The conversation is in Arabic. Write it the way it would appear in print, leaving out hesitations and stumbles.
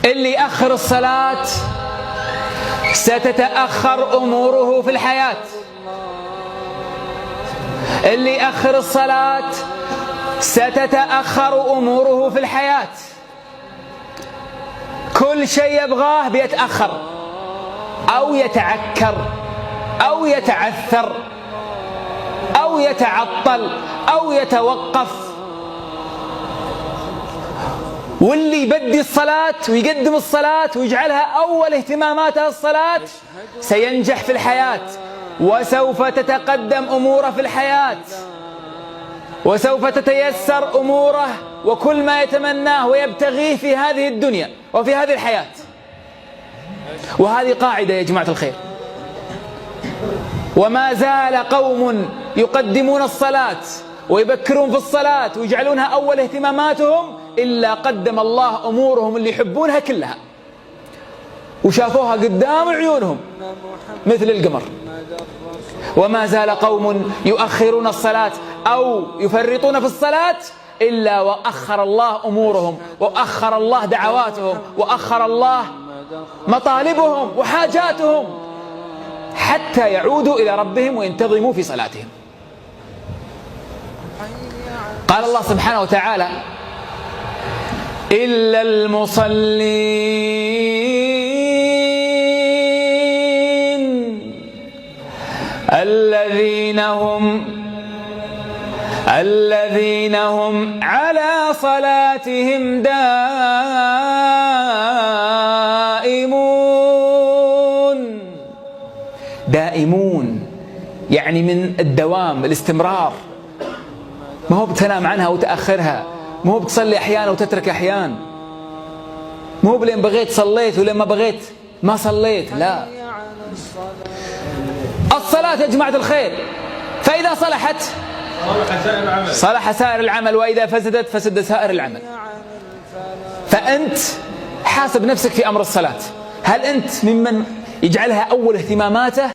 اللي يأخر الصلاة ستتأخر أموره في الحياة. اللي يأخر الصلاة ستتأخر أموره في الحياة. كل شيء يبغاه بيتأخر أو يتعكر أو يتعثر أو يتعطل أو يتوقف. واللي يبدي الصلاة ويقدم الصلاة ويجعلها أول اهتماماته الصلاة سينجح في الحياة، وسوف تتقدم أموره في الحياة، وسوف تتيسر أموره وكل ما يتمناه ويبتغيه في هذه الدنيا وفي هذه الحياة. وهذه قاعدة يا جماعة الخير. وما زال قوم يقدمون الصلاة ويبكرون في الصلاة ويجعلونها أول اهتماماتهم إلا قدم الله أمورهم اللي يحبونها كلها وشافوها قدام عيونهم مثل القمر. وما زال قوم يؤخرون الصلاة أو يفرطون في الصلاة إلا وأخر الله أمورهم وأخر الله دعواتهم وأخر الله مطالبهم وحاجاتهم حتى يعودوا إلى ربهم وينتظموا في صلاتهم. قال الله سبحانه وتعالى: إلا المصلين الذين هم على صلاتهم دائمون، يعني من الدوام، الاستمرار. ما هو بتنام عنها وتأخرها، ما هو بتصلي أحيانا وتترك أحيان، ما هو بلين بغيت صليت ولين ما بغيت ما صليت. لا، الصلاة يا جماعة الخير فإذا صلحت صلح سائر العمل، وإذا فسدت فسد سائر العمل. فأنت حاسب نفسك في أمر الصلاة، هل أنت ممن يجعلها أول اهتماماته